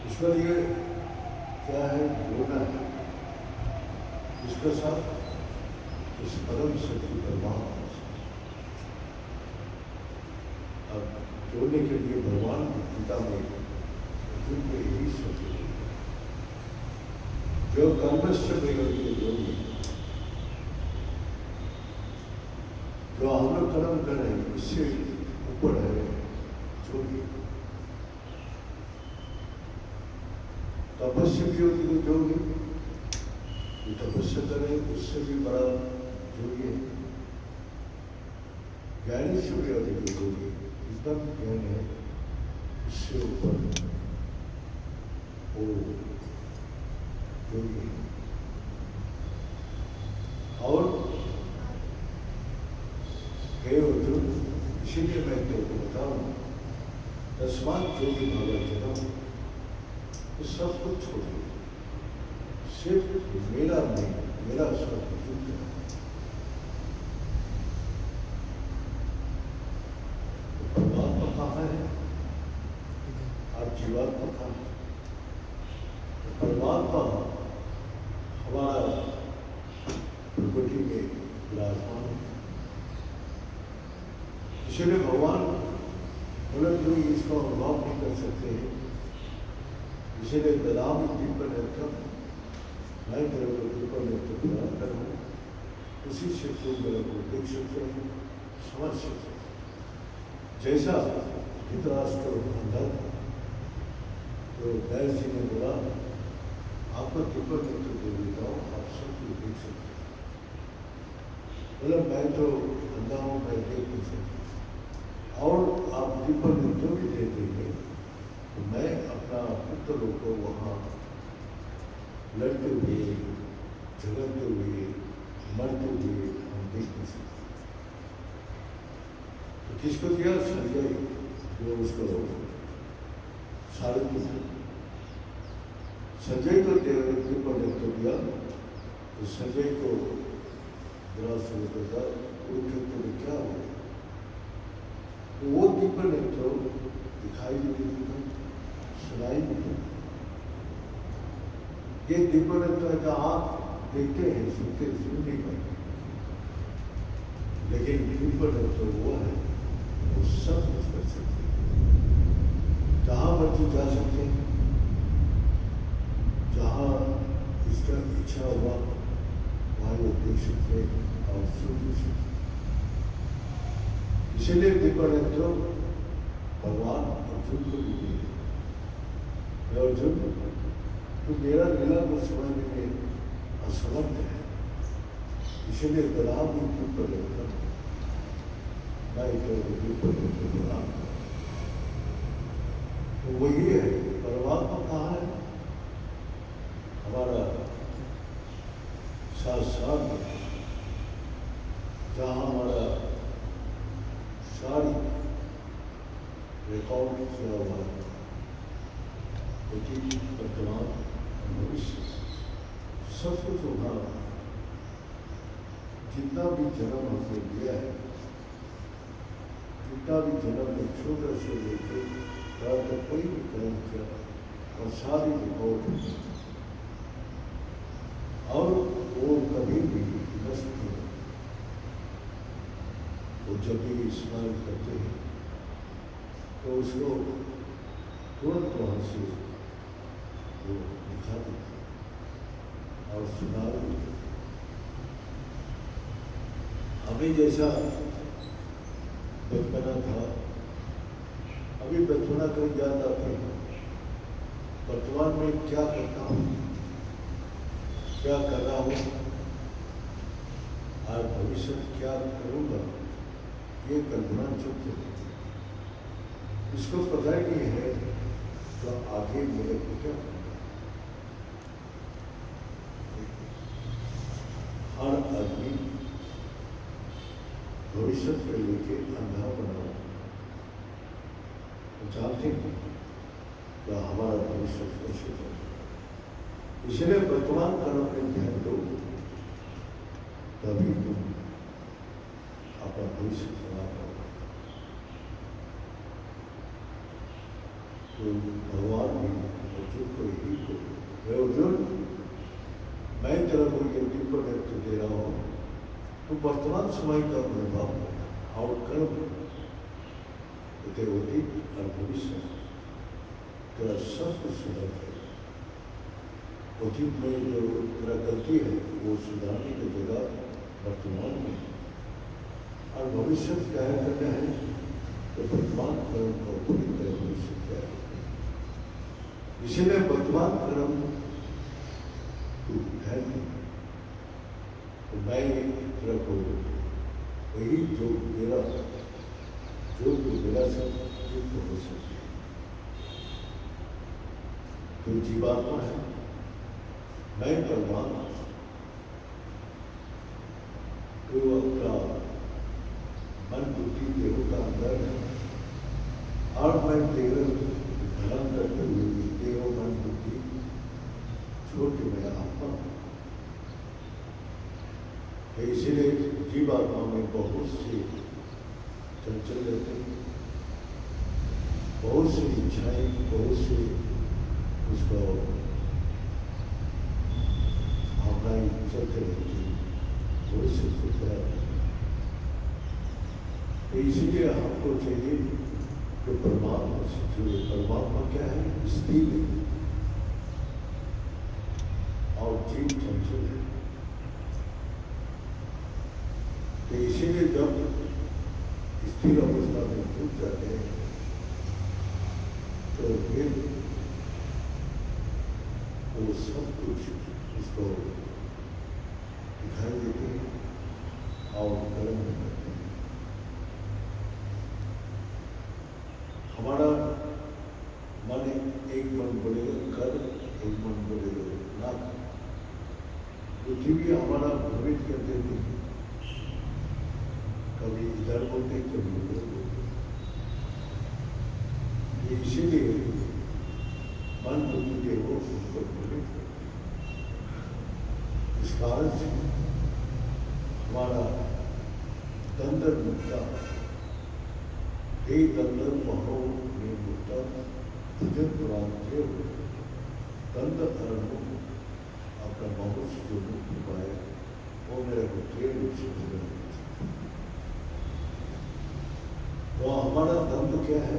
उसका लिए क्या है, जोड़ना है उसके साथ इस परम शक्ति परमात्मा। अब जोड़ने के लिए भगवान पिता में अर्जुन को यही शक्ति जो कर्मश्य प्रगति योगी, जो हम लोग कर्म कर रहे हैं इससे ऊपर है जोगी। तपस्या भी होती है जोगी, जो तपस्या करे उससे भी बड़ा जोगी है। ज्ञानी से भी अधिक जोगी, एकदम ज्ञान है उससे ऊपर वो जोगी। और हे अर्जुन, इसीलिए मैं तुमको बताऊं, तस्मात् जोगी भव, तो सब कुछ छोड़ दो, सिर्फ मेरा नहीं, मेरा सब युक्त है। तो परमात्मा कहाँ है और जीवात्मा कहाँ है? तो परमात्मा हमारा प्रकृति में विराजमान है। इसलिए भगवान बोले जो इसका अनुभव नहीं कर सकते हैं, इसलिए ददामि दीपन नेत्रम, मैं तेरे को दीपन नेत्र प्रदान करूँ, उसी से तुम मेरे को देख सकते हो, समझ सकते हो। जैसा धृतराष्ट्र अंधा था तो व्यास जी ने बोला आपको दीपन नेत्र दे देता हूँ, आप सब कुछ देख सकते हो। बोला मैं तो अंधा हूँ, मैं देख नहीं सकता, और आप दीपन नेत्र भी दे देंगे तो मैं अपना पुत्र को वहाँ लड़ते हुए, झगड़ते हुए, मरते हुए हम देख नहीं सकते। तो किसको दिया? संजय, जो उसको सारथी था, संजय को दीपनेत्र दिया। तो संजय को जरा सोचता था वो क्षेत्र में क्या हो, तो वो दीपनेत्र दिखाई नहीं देता, सुनाई नहीं। ये दीपनेत्र का आप देखते हैं, सुनते, सुन नहीं पाते, लेकिन दीपनेत्र वो है, वो सब कुछ कर सकते हैं, जहाँ मर्जी जा सकते हैं, जहाँ इसका इच्छा हुआ वहाँ वो देख सकते हैं और सुन भी सकते हैं। इसीलिए दीपनेत्र भगवान अर्जुन को भी दिए। अर्जुन, तो मेरा लीला को समझने में असमर्थ है, इसलिए दलाव भी दीपनेत्र, मैं दीपनेत्र दलाव। तो वही है परमात्मा कहाँ है? हमारा साथ साथ जहाँ हमारा सारी रिकॉर्ड किया हुआ है अतीत, वर्तमान और भविष्य सब कुछ वहाँ जितना भी जन्म हमने लिया है, जितना भी जन्म में छोटे से लेकर तक कोई भी कर्म किया और सारी रिकॉर्ड और वो कभी भी नष्ट नहीं। वो जब भी स्मरण करते हैं तो उसको तुरंत वहाँ से वो दिखा देते और सुना देते। अभी जैसा बचपना था, अभी बचपना कहीं याद आते हैं, वर्तमान में क्या करता हूँ, क्या कर रहा हूँ, और भविष्य में क्या करूँगा, ये कल्पना चुप है। इसको पता ही नहीं है तो आगे मेरे को क्या करना। हर आदमी भविष्य को लेके अंधा बना जानते हैं क्या हमारा भविष्य कैसे चले। इसलिए वर्तमान कर्म में ध्यान दो, तभी तुम अपना भविष्य बना पाओगे। तो भगवान भी अर्जुन को यही बोले, अर्जुन मैं तेरा कोई गिनती को नेतृत्व दे रहा हूँ, तो वर्तमान समय का अनुभव और कर्म तेरे अतीत और भविष्य तेरा सब कुछ सुधर जाएगा। अतीत में जो तेरा गलती है वो सुधारने की जगह वर्तमान में, और भविष्य क्या है करना है तो वर्तमान कर्म को पूरी तरह भविष्य क्या है। इसीलिए वर्तमान कर्म तू ध्यान दे, तो मैं तेरा को वही जो मेरा सब तो हो सके। तो जीवात्मा है, मैं परमात्मा, तो अपना मन बुद्धि देह का अंदर है, और मैं देह धारण करते हुए देह मन बुद्धि छोड़ के मैं आत्मा। इसीलिए जीवात्मा में बहुत से चंचल रहते हैं, बहुत सी इच्छाएं, बहुत से उसको भावनाएं चलते रहती हैं, बहुत से खुद रहते हैं। तो इसीलिए हमको चाहिए कि परमात्मा से जुड़े। परमात्मा क्या है? स्थिर है और जीव चंचल है। तो इसीलिए जब स्थिर अवस्था में छूट जाते हैं तो फिर वो सब कुछ उसको दिखाई देते हैं और कर्म करते हैं। हमारा मन एक मन बोलेगा कर, एक मन बोलेगा ना कर। पृथ्वी हमारा भ्रमित कर देती है, कभी इधर बोलते कभी उधर बोलते। इसीलिए मन बुद्धि देव उसको भ्रमित करते। इस कारण से हमारा दंडर मुक्ता दंडर महो मुक्ता भजन पुराण देव दंड अरणु अपना बहुत से जो मुक्ति पाए वो मेरे को प्रेम रूप से भजन। तो हमारा दंड क्या है?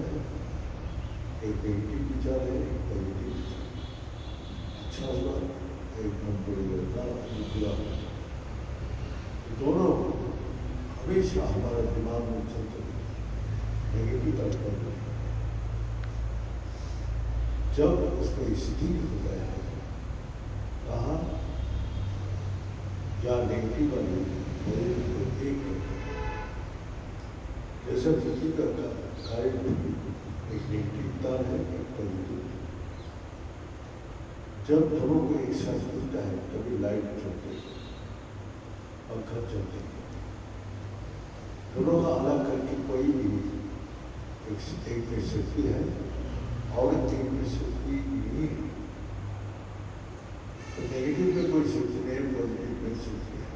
एक नेगेटिव विचार है, एक पॉजिटिव विचार। अच्छा हुआ एक मन पूरा, दोनों हमेशा हमारा दिमाग में चलते नेगेटिव और पॉजिटिव। जब उसको स्थिर हो गया है कहाँ या नेगेटिव वाली पॉजिटिव एक जैसा पृथ्वी का कार्य एक नेगेटिव तार है, एक पॉजिटिव। जब दोनों को एक साथ मिलता है तभी लाइट चलती है। साथ चलते हैं। दोनों का अलग करके कोई भी एक में शक्ति है और एक में शक्ति नहीं है। तो नेगेटिव में कोई शक्ति नहीं है, पॉजिटिव में शक्ति है।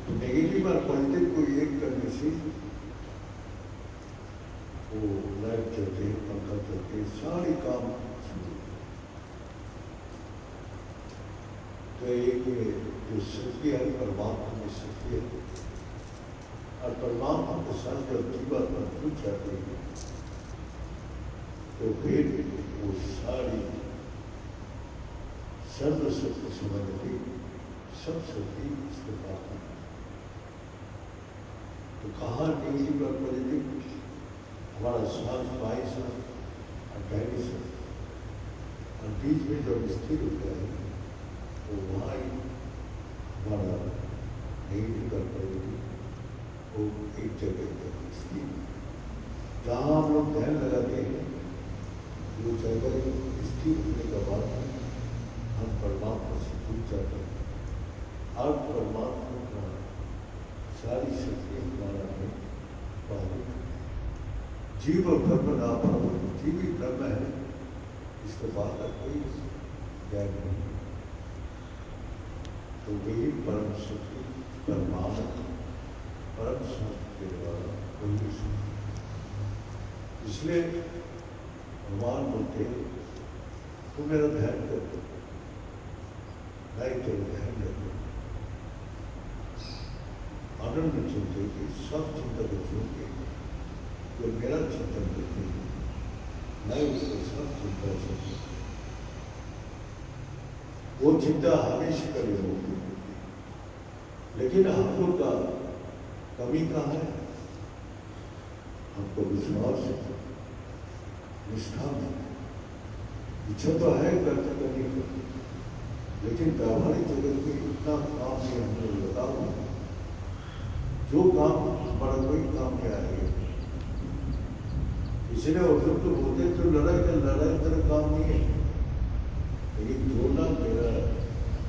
तो नेगेटिव और पॉजिटिव को एक करने से वो लाइट चलते हैं, पंखा चलते हैं, सारे काम शुरू। तो एक जो शक्ति है परमात्मा में शक्ति है, और परमात्मा के साथ जब जीवन पर जुट जाते हैं तो फिर वो सारी सर्व शक्ति समझती, सब शक्ति उसके पास है। तो कहाँ नेगेटिव और पॉजिटिव? हमारा श्वास बाई श्वास और दाहिनी श्वास, और बीच में जब स्थिर होता है तो वहाँ ही हमारा नेगेटिव और पॉजिटिव वो एक जगह पर स्थिर। जहाँ हम लोग ध्यान लगाते हैं वो जगह स्थिर होने के बाद हम परमात्मा से जुड़ जाते हैं और परमात्मा का सारी शक्ति हमारा में पालन। जीव धर्म ना पाओ, जीव ही धर्म है, इसके बाद का कोई ज्ञान नहीं। तो वही परम शक्ति परमात्मा परम शक्ति के द्वारा कोई शक्ति। इसलिए भगवान बोलते तो मेरा ध्यान कर दो, नहीं तेरा ध्यान रखो। आनंद चिंतन की सब चिंता को छोड़ के जो मेरा चिंतन करते हैं, मैं उसको सब चिंता से वो चिंता हमेशा करे होगी। लेकिन हम लोग का कमी कहाँ है? हमको विश्वास है, निष्ठा है, इच्छा तो है करते करने को, लेकिन व्यावहारिक जगत में इतना काम नहीं हम लोग लगाओ। जो काम बड़ा कोई काम नहीं आएगा। इसलिए अर्जुन तो बोलते तो लड़ाई तेरा काम नहीं है, लेकिन जोड़ना तेरा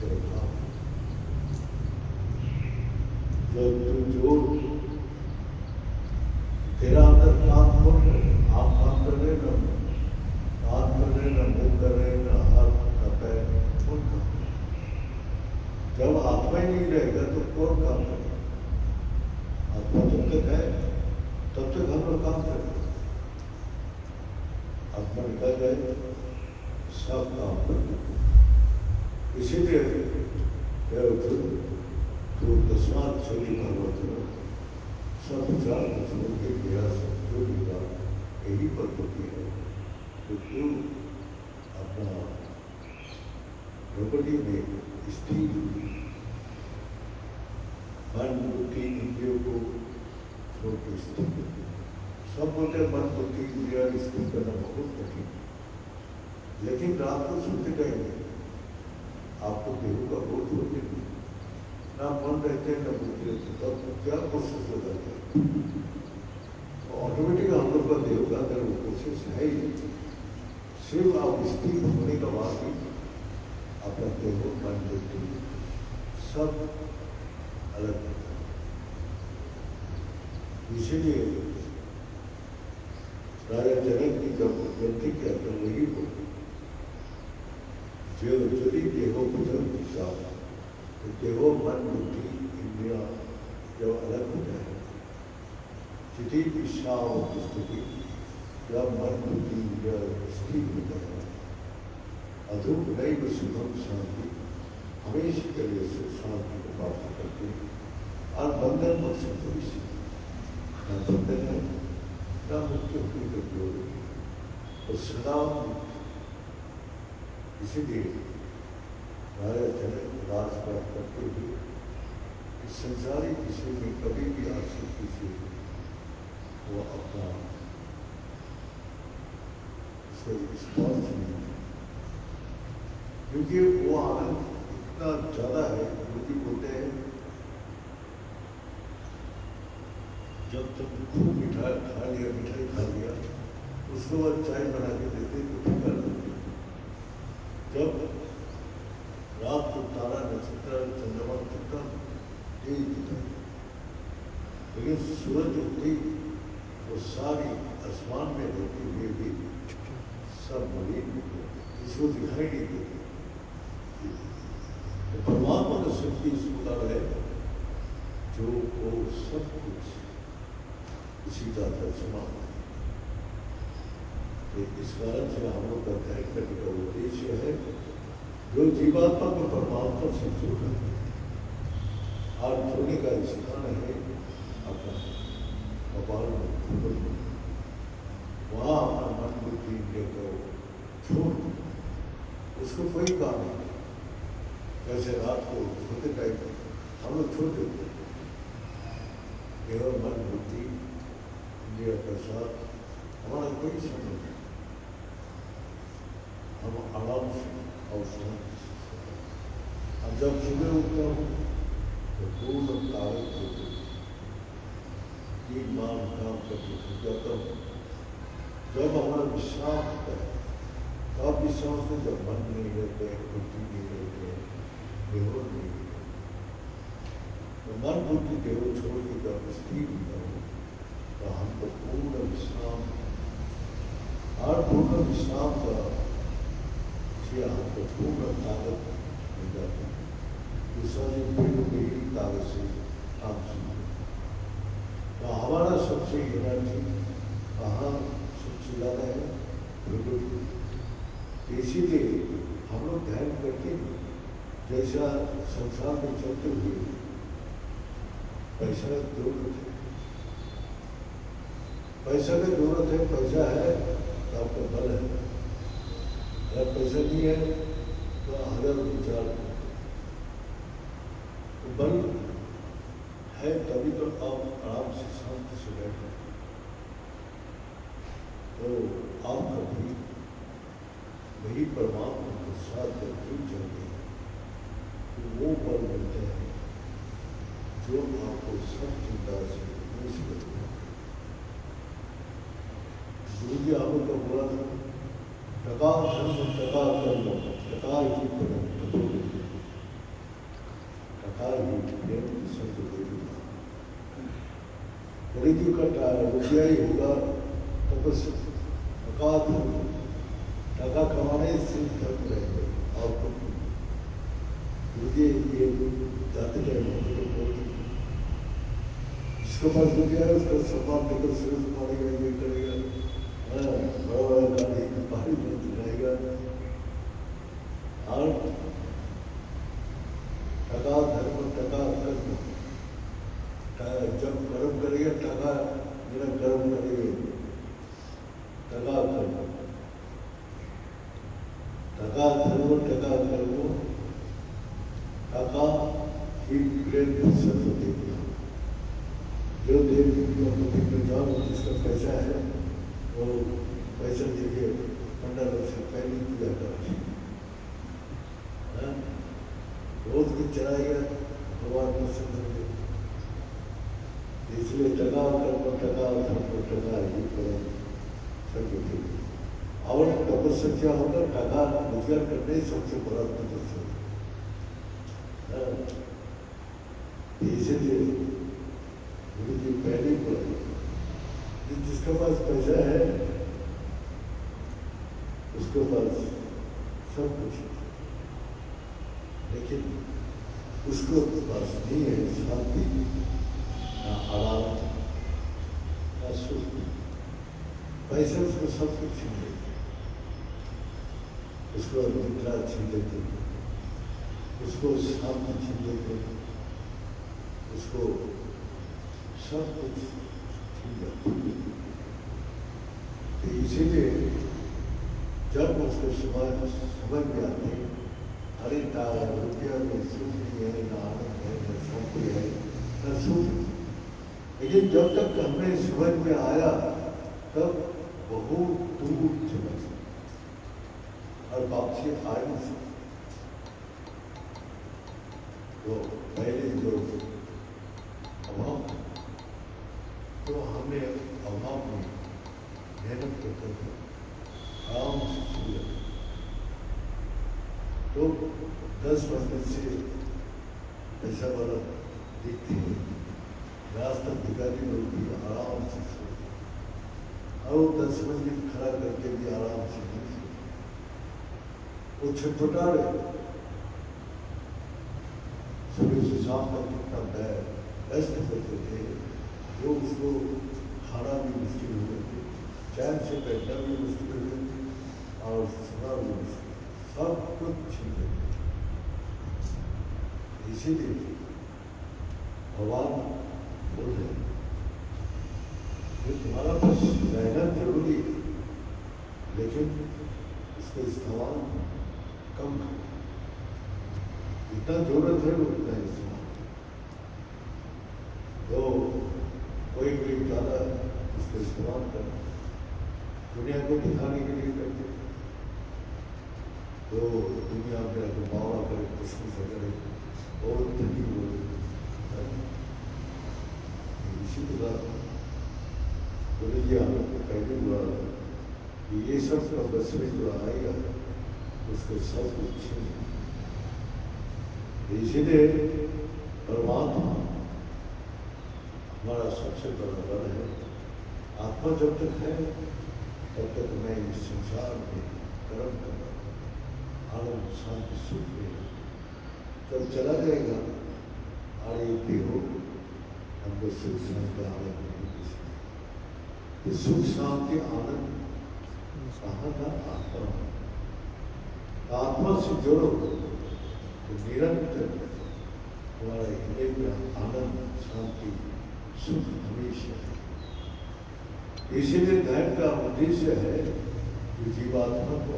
काम है। जब तुम जोड़ तेरा अंदर काम कौन कर रहे? आप काम कर रहे ना, हाथ कर रहे ना, मुंह कर रहे ना, हाथ ना पैर, कौन काम? जब आत्मा ही नहीं रहेगा तो कौन काम करेगा? आत्मा जब तक है तब तक हम लोग काम करेंगे। आत्मा निकल जाए सब काम करेंगे। इसीलिए तो तस्मात् चली भगवत सब विचार छोड़ के मेरा सब जो विचार यही पर होती है। तो क्यों अपना प्रॉपर्टी में स्थिर मन बुद्धि इंद्रियों को छोड़ के स्थिर। सब बोलते हैं मन बुद्धि इंद्रिया स्थिर करना बहुत कठिन, लेकिन रात को सोते रहेंगे आपको देह का बोध होते ना मन रहते हैं ना बुद्धि रहते, तब क्या कोशिश हो जाती है? तो ऑटोमेटिक हम लोग का देह का अगर वो कोशिश है ही, सिर्फ आप स्थिर होने का बाद भी अपना देह मन बुद्धि सब अलग होता है। इसीलिए राजा जनक की जब गलती किया तो वही हो जो यदि देहो बुझन दिखा तो देहो मन बुद्धि इंद्रिया जब अलग हो जाए, स्थिति विषा स्थिति जब मन बुद्धि इंद्रिया स्थिर हो जाए, अधूप नई सुखम शांति हमेशा के लिए सुख शांति को प्राप्त करते और बंधन मकसद भविष्य न बंधन है न मुक्ति होने का जोड़ और सदा। इसीलिए राजा जनक राज प्राप्त करते हुए इस संसारिक विषय में कभी भी आसक्ति से वो अपना स्पर्श नहीं, क्योंकि वो आनंद इतना ज्यादा है। मुझे बोलते हैं जब तक खूब मिठाई खा लिया, मिठाई खा लिया, उसके बाद चाय बना के देते तो फीका लगते। जब रात को तारा नक्षत्र चंद्रमा कितना तेज लेकिन सूरज उगती वो सारी आसमान में रहते हुए भी सब मलिन किसी को दिखाई नहीं देती। तो परमात्मा का शक्ति इस प्रकार है जो वो सब कुछ इसी तरह समाप्त। इस कारण से हम लोग का ध्यान करने का उद्देश्य है जो जीवात्मा को परमात्मा से जोड़ना है और जोड़ने का स्थान है अपना कपाल में, वहाँ अपना मन बुद्धि लेकर छोड़ उसको कोई काम नहीं। जैसे रात को सोते टाइम हम लोग छोड़ देते केवल मन बुद्धि इंद्रिय के साथ हमारा कोई समय नहीं, हम आराम से और शांति से। अब जब सुबह उठता हूँ तो पूर्ण ताकत होती तीन बार काम करके थक जाता हूँ। जब हमारा विश्राम होता है तब विश्राम में जब मन नहीं रहते, बुद्धि नहीं रहते, देहो नहीं रहते, तो मन बुद्धि देहो छोड़ के जब स्थिर होता हूँ तो हमको पूर्ण विश्राम और पूर्ण विश्राम का से हमको पूर्ण ताकत मिल जाती है। दूसरा मेरी ताकत से काम सीखे तो हमारा सबसे एनर्जी कहाँ सबसे ज़्यादा है प्रकृति। इसीलिए हम लोग ध्यान करते हैं जैसा संसार में चलते हुए पैसा की जरूरत है, पैसा की जरूरत है, पैसा है तो आपका बल है, अगर पैसा नहीं है तो हजार विचार तो बल है तभी तो आप आराम से शांति से बैठे। तो आप कभी वही परमात्मा के साथ जब जुड़ जाते हैं तो वो बल मिलता है जो आपको सब चिंता से मुक्त करता है। गुरु जी आप लोग का बोला था टका धर्म टका कर्म टका ही परम टका ही प्रेम संत देवी गरीबी का रुपया ही होगा तपस्या। टका धर्म टका कमाने से धर्म रहेंगे आपको मुझे ये जाते रहेंगे। जिसके पास रुपया है उसका सम्मान देकर सिर्फ मारेगा, ये करेगा, बड़ा बड़ा गाड़ी पहाड़ी में दिखाएगा और टका धर्म टका कर्म जब कर्म करेगा टका मेरा कर्म करेगा टका कर्म टका धर्म टका कर्म टका ही प्रेम सरस्वती जो देव में जाओ जिसका पैसा है वो पैसा देके 15 वर्ष से पहले पूजा कर रोज भी चलाएगा भगवान प्रसन्न होंगे। इसलिए टका कर्म टका धर्म टका ही करें सब और तपस्या क्या होगा टका रोजगार करने सबसे बड़ा तपस्या। इसीलिए गुरु जी पहले ही बोले जिसके पास पैसा है उसके पास सब कुछ, लेकिन उसको पास नहीं है शांति ना आराम ना सुख। पैसे उसको सब कुछ छीन लेते, उसको निद्रा छीन लेते, उसको शांति छीन लेते, उसको सब कुछ छीन जाते। तो इसीलिए जब उसको समझ में आते अरे रुपया में सुख नहीं है, ना आनंद है, न सौंपी है, न सुख। लेकिन जब तक हमें समझ में आया तब बहुत दूर चला और वापसी आ नहीं सकती। तो पहले जो अभाव तो हमें अभाव में मेहनत करते थे आराम से शुरू तो 10 महीने से पैसा वाला दिखते हैं, रास्ता अधिकारी लोग भी आराम से सोते, और 10 मंजिल खड़ा करके भी आराम से नहीं सोते। वो छटपटा रहे, सुबह से शाम तक कितना व्यस्त करते थे, जो उसको खाना भी मुश्किल हो जाती, चैन से बैठना भी मुश्किल हो जाती, और सुना भी मुश्किल, सब कुछ छीन लेते। इसीलिए भगवान बोल रहे कि तुम्हारा बस रहना जरूरी है, लेकिन इसका इस्तेमाल कम करो, जितना जरूरत है उतना इस्तेमाल। तो कोई ज़्यादा इसका इस्तेमाल कर दुनिया को दिखाने के लिए करते, तो दुनिया में अगर बावड़ा करे, खुशबू से करे, और धनी हो, इसी प्रकार बोलिए पहले हुआ कि ये सब का बस में जो आएगा उसको सब कुछ छीन। इसीलिए परमात्मा हमारा सबसे बड़ा बल है। आत्मा जब तक है तब तक मैं इस संसार में कर्म करना, आनंद शांति सुख में, जब चला जाएगा आगे भी हो, हमको सुख शांति आनंद नहीं दे सकते। सुख शांति आनंद कहाँ का? आत्मा। आत्मा से जोड़ो तो निरंतर हमारा हृदय में आनंद शांति सुख हमेशा। इसीलिए धर्म का उद्देश्य है कि जीवात्मा को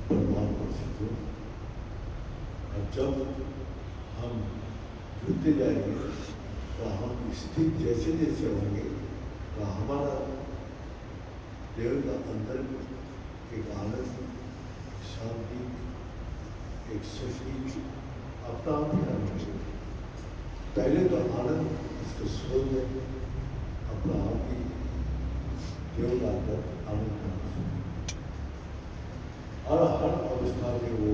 परमात्मा से जोड़ो। और जब हम जुड़ते जाएंगे तो हम स्थित जैसे जैसे होंगे तो हमारा देव का अंदर एक आनंद शांति एक शक्ति अपना आप ही आने। पहले तो आनंद इसको स्रोत है, अपना आप ही देव का अंदर आनंद, और हर अवस्था में वो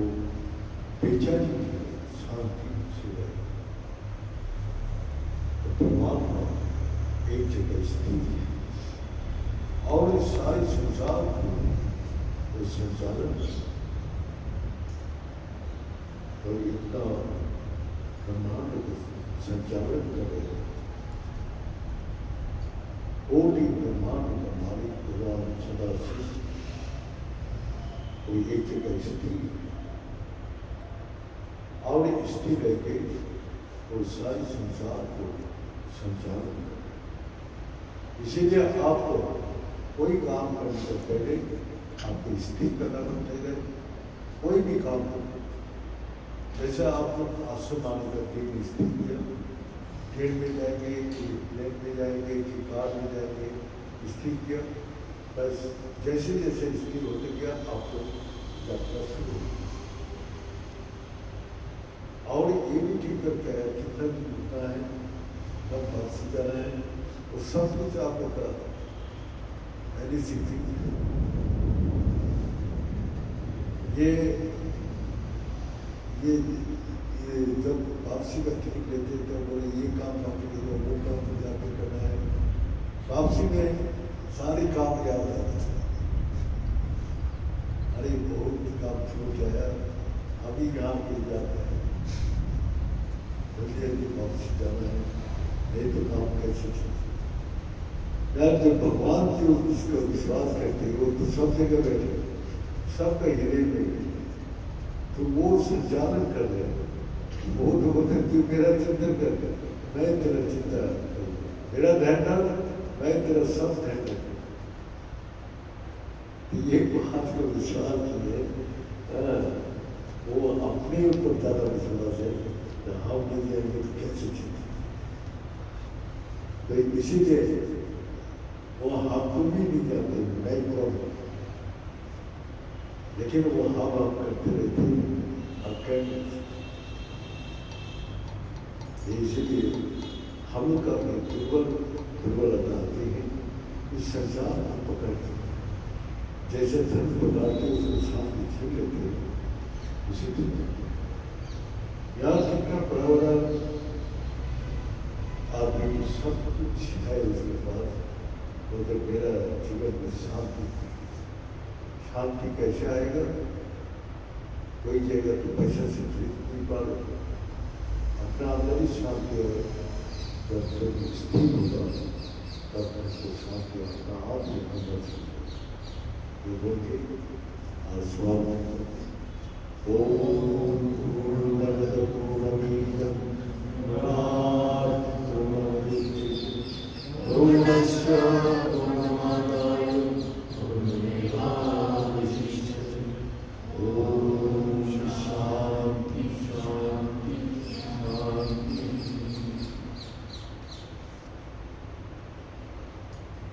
बेचैनी शांति से रहे। तो परमात्मा एक जगह स्थित है और इस सारे संसार को वो संचालन कर, तो इतना ब्रह्मांड को संचालन कर रहे हैं। कोटि ब्रह्मांड का मालिक भगवान सदा शिव कोई एक जगह स्थिर और स्थिर रह के वो सारे संसार को संचालन कर। इसीलिए आपको कोई काम करने से पहले आपको स्थिर करना पड़ेगा। कोई भी काम करो, जैसे आप लोग आसमान का ट्रेन स्थिर किया, ट्रेन में जाएंगे कि प्लेन में जाएंगे कि कार में जाएंगे, स्थिर किया, बस जैसे जैसे स्थिर होते गया आपको यात्रा शुरू होगी। और ये भी ठीक करता है कितना भी रुकना है, कब बस से जाना है, वो सब कुछ आपको करा पहले सीखी। ये जब वापसी का टिकट लेते तो बोले ये काम बाकी करो, वो काम तो जाके करना है। वापसी में सारे काम याद आ रहे, अरे बहुत काम छोड़ गया, अभी यहाँ के जाता है, जल्दी जल्दी वापसी जाना है, नहीं तो काम कैसे चलता। यार जब भगवान जो जिसको विश्वास करते हैं वो तो सब जगह बैठे, सबका हृदय में, तो वो संचालन कर रहे हैं। वो तो बोलते तू मेरा चिंतन कर, मैं तेरा चिंता करूँगा, मेरा ध्यान डाल, मैं तेरा सब ध्यान रखूँगा। ये बात को विश्वास है, वो अपने ऊपर ज़्यादा विश्वास है, तो हम नहीं जाएंगे तो कैसे चिंता। तो इसीलिए वो हमको भी नहीं जाते, मैं करूँगा, लेकिन वो हम करते रहते हैं। इसलिए हम लोग का दुर्बलता आती है, इस संसार को पकड़ते हैं, जैसे धन पकड़ते उसको साथ में छीन लेते हैं, उसी तरह यहाँ कितना बड़ा बड़ा आदमी सब कुछ है उसके पास, मगर मेरा जीवन में शांति थी। शांति कैसे आएगा? कोई जगह तो पैसा से नहीं पा रहे, अपना अंदर ही शांति है। जब जब स्थिर होगा तब उसको शांति अपना आप ही अंदर से ये बोल के और स्वामी ओम पूर्णमद पूर्णमिदं